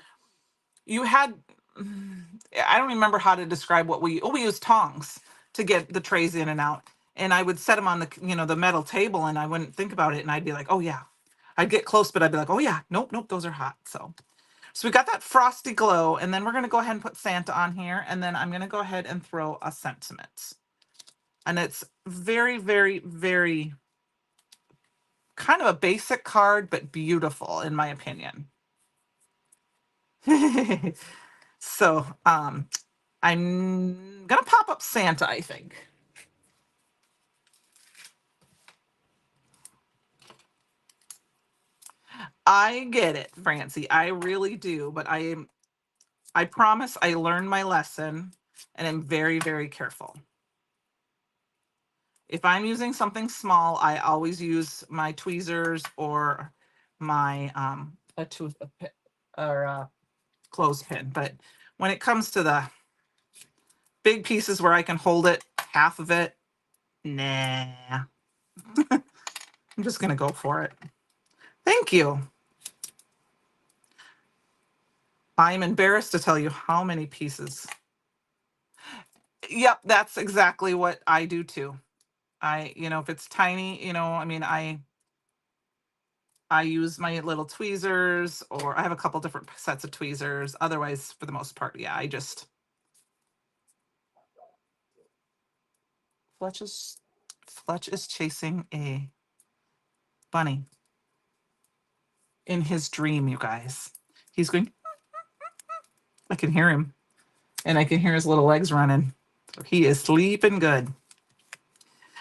You had, I don't remember how to describe what we used tongs to get the trays in and out. And I would set them on the, the metal table, and I wouldn't think about it. And I'd be like, oh yeah, I'd get close, but I'd be like, oh yeah, nope, those are hot. So we got that frosty glow, and then we're going to go ahead and put Santa on here. And then I'm going to go ahead and throw a sentiment. And it's very, very, very kind of a basic card, but beautiful in my opinion. So I'm going to pop up Santa, I think. I get it, Francie. I really do. But I promise I learned my lesson, and I'm very, very careful. If I'm using something small, I always use my tweezers or my clothespin. But when it comes to the big pieces where I can hold it, half of it, nah. I'm just gonna go for it. Thank you. I'm embarrassed to tell you how many pieces. Yep, that's exactly what I do too. If it's tiny, I mean, I use my little tweezers, or I have a couple different sets of tweezers. Otherwise, for the most part, yeah, Fletch is chasing a bunny in his dream, you guys. He's going, I can hear him, and I can hear his little legs running. So he is sleeping good.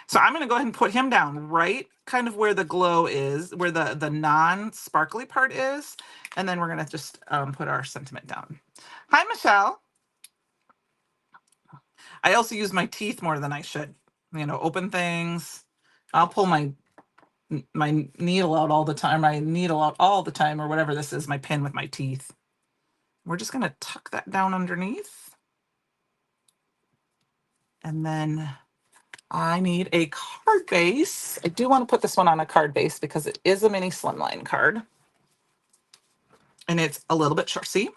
So I'm going to go ahead and put him down right kind of where the glow is, where the non-sparkly part is. And then we're going to just put our sentiment down. Hi, Michelle. I also use my teeth more than I should. Open things. I'll pull my needle out all the time, or whatever this is, my pin with my teeth. We're just going to tuck that down underneath. And then I need a card base. I do want to put this one on a card base because it is a mini slimline card. And it's a little bit short, see?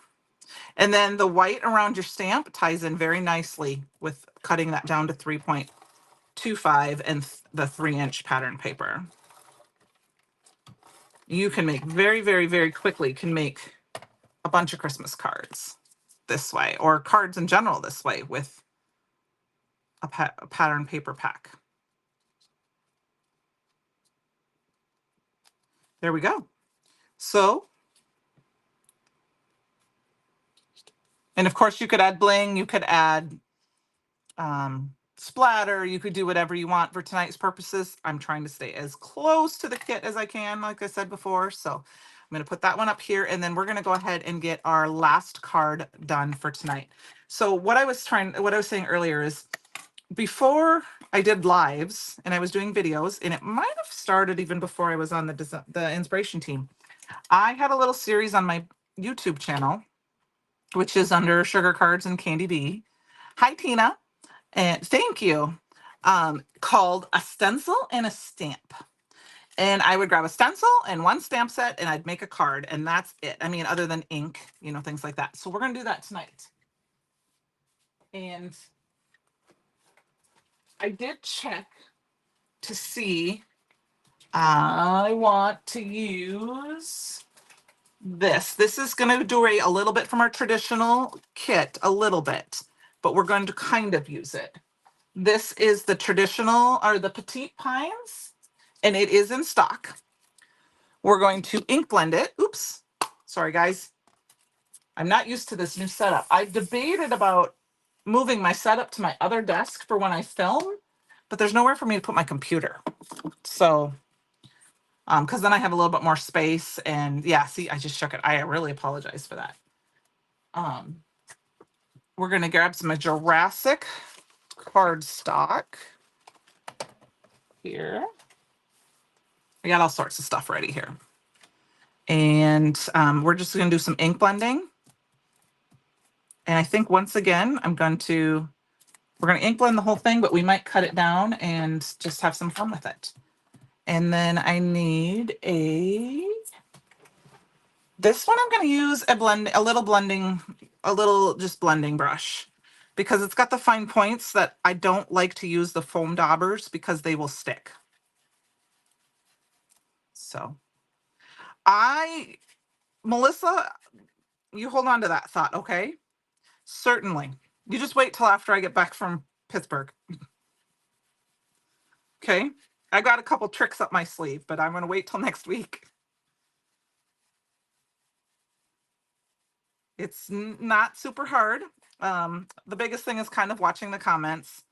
And then the white around your stamp ties in very nicely with cutting that down to 3.25 and the 3-inch pattern paper. You can make very, very, very quickly, can make a bunch of Christmas cards this way, or cards in general this way with a pattern paper pack. There we go. So, and of course you could add bling, you could add splatter, you could do whatever you want. For tonight's purposes, I'm trying to stay as close to the kit as I can, like I said before. So I'm going to put that one up here, and then we're going to go ahead and get our last card done for tonight. So what I was saying earlier is, before I did lives and I was doing videos, and it might have started even before I was on the inspiration team, I had a little series on my YouTube channel, which is under Sugar Cards and Candy Bee. Hi, Tina. And thank you. Called A Stencil and a Stamp. And I would grab a stencil and one stamp set, and I'd make a card, and that's it. I mean, other than ink, things like that. So we're going to do that tonight. And I did check to see. I want to use This is going to do a little bit from our traditional kit, a little bit, but we're going to kind of use it. This is the traditional, or the petite pines, and it is in stock. We're going to ink blend it. Oops, sorry guys. I'm not used to this new setup. I debated about moving my setup to my other desk for when I film, but there's nowhere for me to put my computer. So, because then I have a little bit more space, and yeah, see, I just shook it. I really apologize for that. Um, we're gonna grab some Jurassic cardstock here. We got all sorts of stuff ready here. And we're just gonna do some ink blending. And I think once again, we're gonna ink blend the whole thing, but we might cut it down and just have some fun with it. And then I need this one I'm gonna use a little just blending brush, because it's got the fine points that I don't like to use the foam daubers because they will stick. So Melissa, you hold on to that thought, okay? Certainly. You just wait till after I get back from Pittsburgh. Okay? I got a couple tricks up my sleeve, but I'm going to wait till next week. It's not super hard. The biggest thing is kind of watching the comments.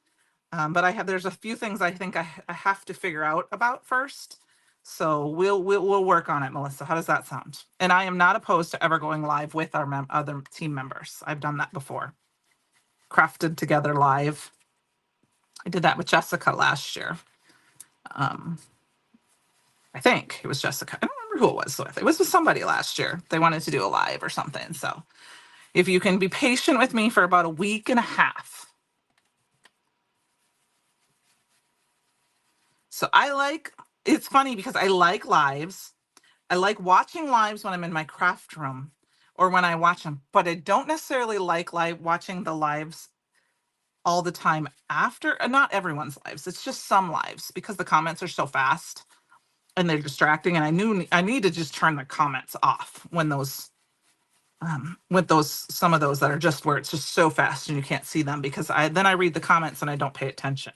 But there's a few things I think I have to figure out about first. So we'll work on it, Melissa. How does that sound? And I am not opposed to ever going live with our other team members. I've done that before. Crafted together live. I did that with Jessica last year. I think it was Jessica. I don't remember who it was with. It was with somebody last year. They wanted to do a live or something. So if you can be patient with me for about a week and a half. So it's funny because I like lives. I like watching lives when I'm in my craft room or when I watch them, but I don't necessarily like watching the lives all the time after. Not everyone's lives. It's just some lives because the comments are so fast and they're distracting. And I need to just turn the comments off when some of those that are just where it's just so fast and you can't see them, because then I read the comments and I don't pay attention.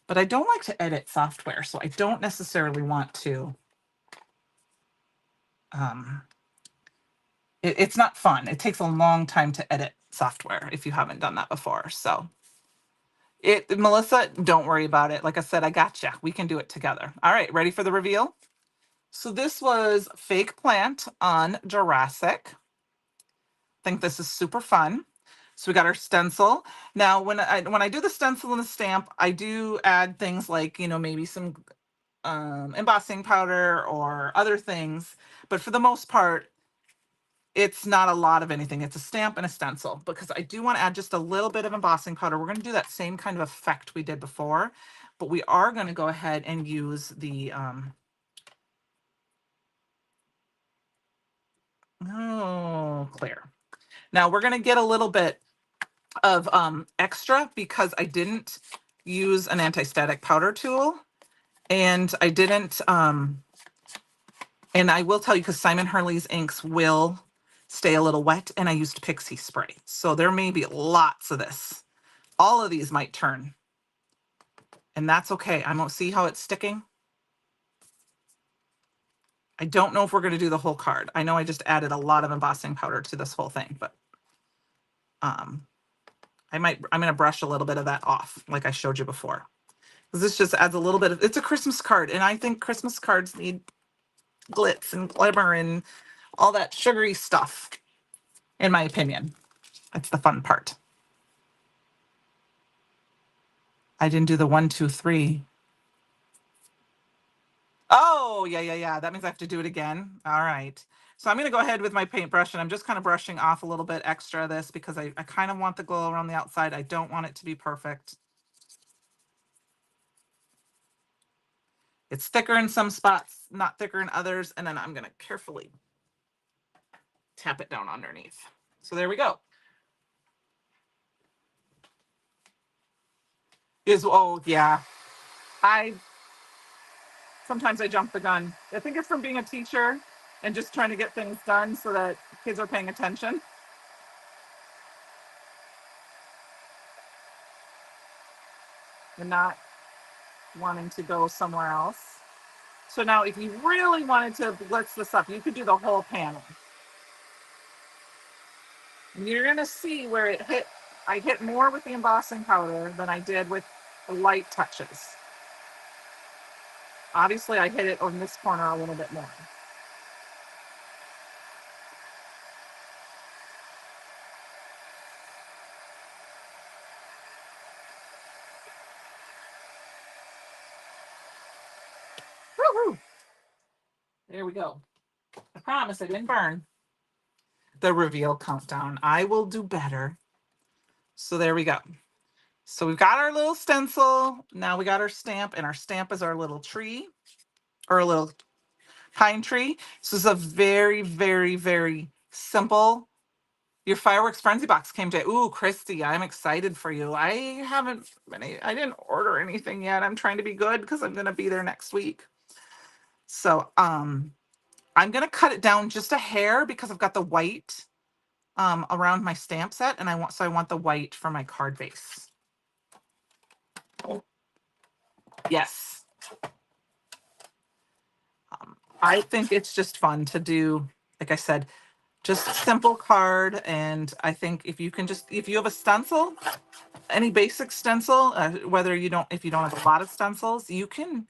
But I don't like to edit software, so I don't necessarily want to. It's not fun. It takes a long time to edit software if you haven't done that before. So Melissa, don't worry about it. Like I said, I gotcha. We can do it together. All right, ready for the reveal? So this was Fake Plant on Jurassic. I think this is super fun. So we got our stencil. Now, when I do the stencil and the stamp, I do add things like, maybe some embossing powder or other things. But for the most part, it's not a lot of anything. It's a stamp and a stencil, because I do want to add just a little bit of embossing powder. We're going to do that same kind of effect we did before, but we are going to go ahead and use the clear. Now we're going to get a little bit of extra because I didn't use an anti-static powder tool, and I didn't and I will tell you, because Simon Hurley's inks will stay a little wet, and I used pixie spray, so there may be lots of this. All of these might turn, and that's okay. I won't see how it's sticking. I don't know if we're going to do the whole card. I know I just added a lot of embossing powder to this whole thing, but I'm going to brush a little bit of that off like I showed you before. This just adds a little bit of, it's a Christmas card, and I think Christmas cards need glitz and glimmer and all that sugary stuff, in my opinion. That's the fun part. I didn't do the 1, 2, 3. Oh, yeah. That means I have to do it again. All right. So I'm going to go ahead with my paintbrush, and I'm just kind of brushing off a little bit extra of this because I kind of want the glow around the outside. I don't want it to be perfect. It's thicker in some spots, not thicker in others. And then I'm going to carefully tap it down underneath. So there we go. Oh, yeah. Sometimes I jump the gun. I think it's from being a teacher. and just trying to get things done so that kids are paying attention and not wanting to go somewhere else. So now if you really wanted to blitz this up, you could do the whole panel. And you're going to see where it hit. I hit more with the embossing powder than I did with the light touches. Obviously, I hit it on this corner a little bit more. Woo-hoo. There we go. I promise I didn't burn. The reveal countdown. I will do better. So there we go. So we've got our little stencil. Now we got our stamp, and our stamp is our little tree or a little pine tree. This is a very, very, very simple. Your fireworks frenzy box came today. Ooh, Christy, I'm excited for you. I didn't order anything yet. I'm trying to be good because I'm going to be there next week. So, I'm going to cut it down just a hair because I've got the white around my stamp set, and I want the white for my card base. Yes. I think it's just fun to do, like I said, just a simple card. And I think if you have a stencil, any basic stencil, if you don't have a lot of stencils, you can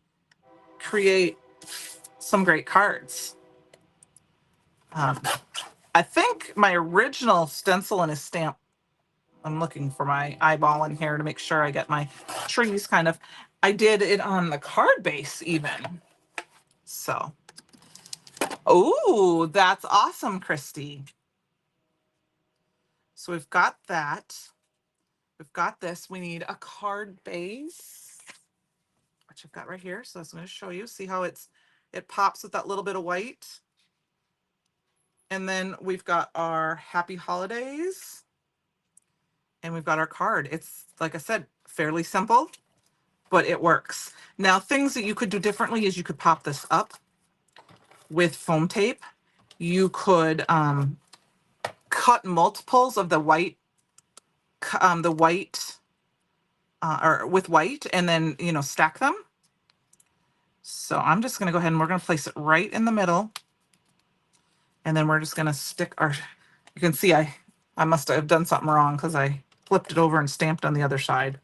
create some great cards. I think my original stencil and a stamp, I'm looking for my eyeball in here to make sure I get my trees kind of, I did it on the card base even. So, oh, that's awesome, Christy. So we've got that. We've got this. We need a card base, which I've got right here. So that's going to show you. See how it pops with that little bit of white. And then we've got our happy holidays. And we've got our card. It's, like I said, fairly simple, but it works. Now, things that you could do differently is you could pop this up with foam tape. You could cut multiples of the white, or with white, and then, stack them. So I'm just going to go ahead and we're going to place it right in the middle. And then we're just going to stick you can see I must have done something wrong because I flipped it over and stamped on the other side.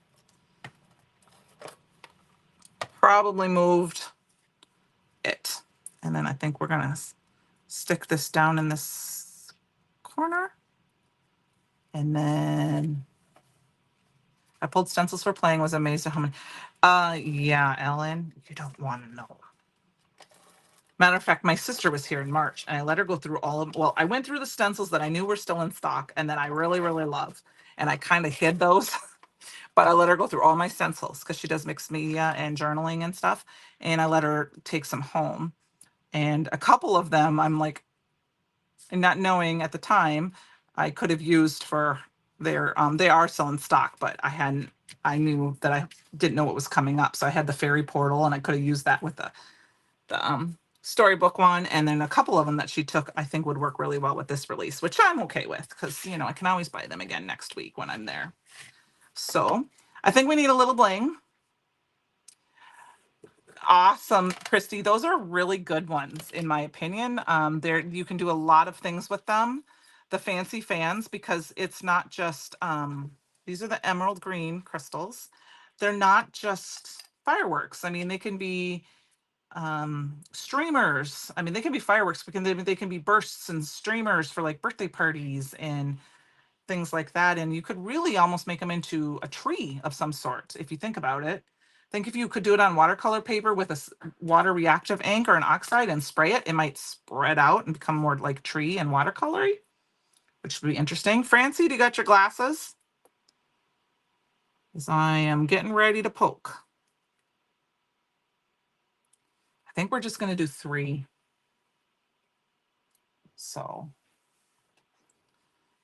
Probably moved it. And then I think we're going to stick this down in this corner. And then I pulled stencils for playing, was amazed at how many. Yeah, Ellen, you don't want to know. Matter of fact, my sister was here in March and I let her go through I went through the stencils that I knew were still in stock and that I really, really love. And I kind of hid those, but I let her go through all my stencils because she does mixed media and journaling and stuff. And I let her take some home. And a couple of them, I'm like, and not knowing at the time, I could have used for their, they are still in stock, but I knew that I didn't know what was coming up. So I had the fairy portal and I could have used that with the storybook one. And then a couple of them that she took, I think would work really well with this release, which I'm okay with because, I can always buy them again next week when I'm there. So I think we need a little bling. Awesome, Christy. Those are really good ones, in my opinion. You can do a lot of things with them. The fancy fans, because it's not just, these are the emerald green crystals. They're not just fireworks. I mean, they can be streamers. I mean, they can be fireworks, because they can be bursts and streamers for like birthday parties and things like that. And you could really almost make them into a tree of some sort if you think about it. Think if you could do it on watercolor paper with a water reactive ink or an oxide and spray it, it might spread out and become more like tree and watercolory, which would be interesting. Francie, do you got your glasses? Because I am getting ready to poke. I think we're just going to do 3. So,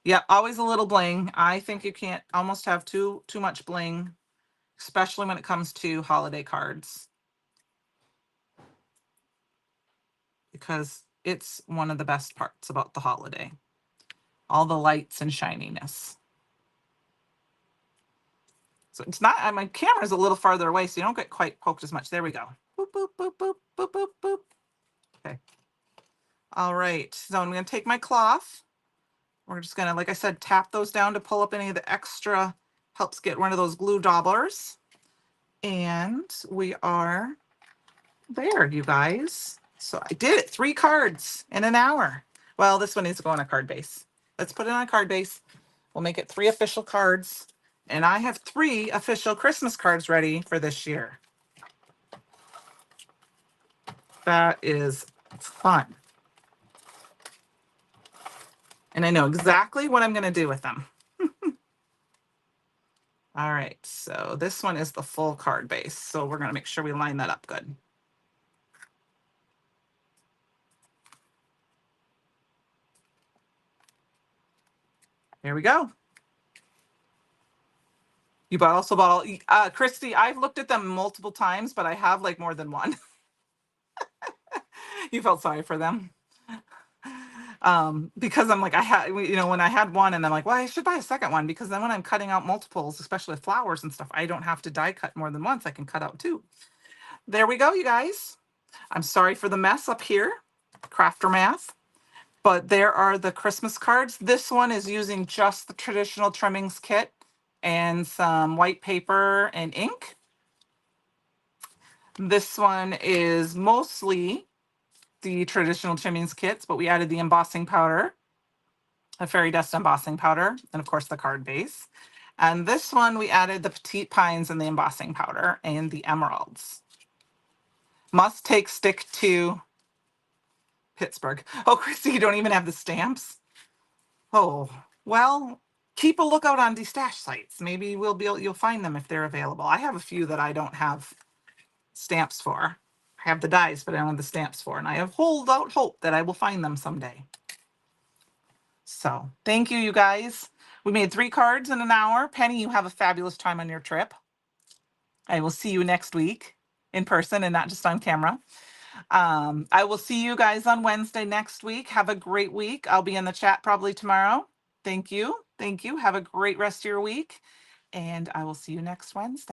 yeah, always a little bling. I think you can't almost have too much bling, especially when it comes to holiday cards, because It's one of the best parts about the holiday. All the lights and shininess. So it's not, my camera's a little farther away, so you don't get quite poked as much. There we go. Boop, boop, boop, boop, boop, boop, boop. Okay. All right. So I'm going to take my cloth. We're just going to, like I said, tap those down to pull up any of the extra, helps get one of those glue dabblers. And we are there, you guys. So I did it, 3 cards in an hour. Well, this one needs to go on a card base. Let's put it on a card base. We'll make it 3 official cards. And I have 3 official Christmas cards ready for this year. That is fun. And I know exactly what I'm going to do with them. All right, so this one is the full card base. So we're going to make sure we line that up good. Here we go. You also bought all, Christy, I've looked at them multiple times, but I have like more than one. You felt sorry for them. Because I'm like, I had, when I had one and I'm like, well, I should buy a second one, because then when I'm cutting out multiples, especially with flowers and stuff, I don't have to die cut more than once. I can cut out 2. There we go, you guys. I'm sorry for the mess up here, crafter math, but there are the Christmas cards. This one is using just the traditional trimmings kit and some white paper and ink. This one is mostly the traditional trimmings kits, but we added the embossing powder, a fairy dust embossing powder, and of course the card base. And this one we added the petite pines and the embossing powder and the emeralds. Must take stick to Pittsburgh. Oh, Christy, you don't even have the stamps? Oh, well, keep a lookout on the stash sites. Maybe you'll find them if they're available. I have a few that I don't have stamps for. I have the dies, but I don't have the stamps for, and I have hold out hope that I will find them someday. So thank you, you guys. We made 3 cards in an hour. Penny, you have a fabulous time on your trip. I will see you next week in person and not just on camera. I will see you guys on Wednesday next week. Have a great week. I'll be in the chat probably tomorrow. Thank you. Thank you. Have a great rest of your week. And I will see you next Wednesday.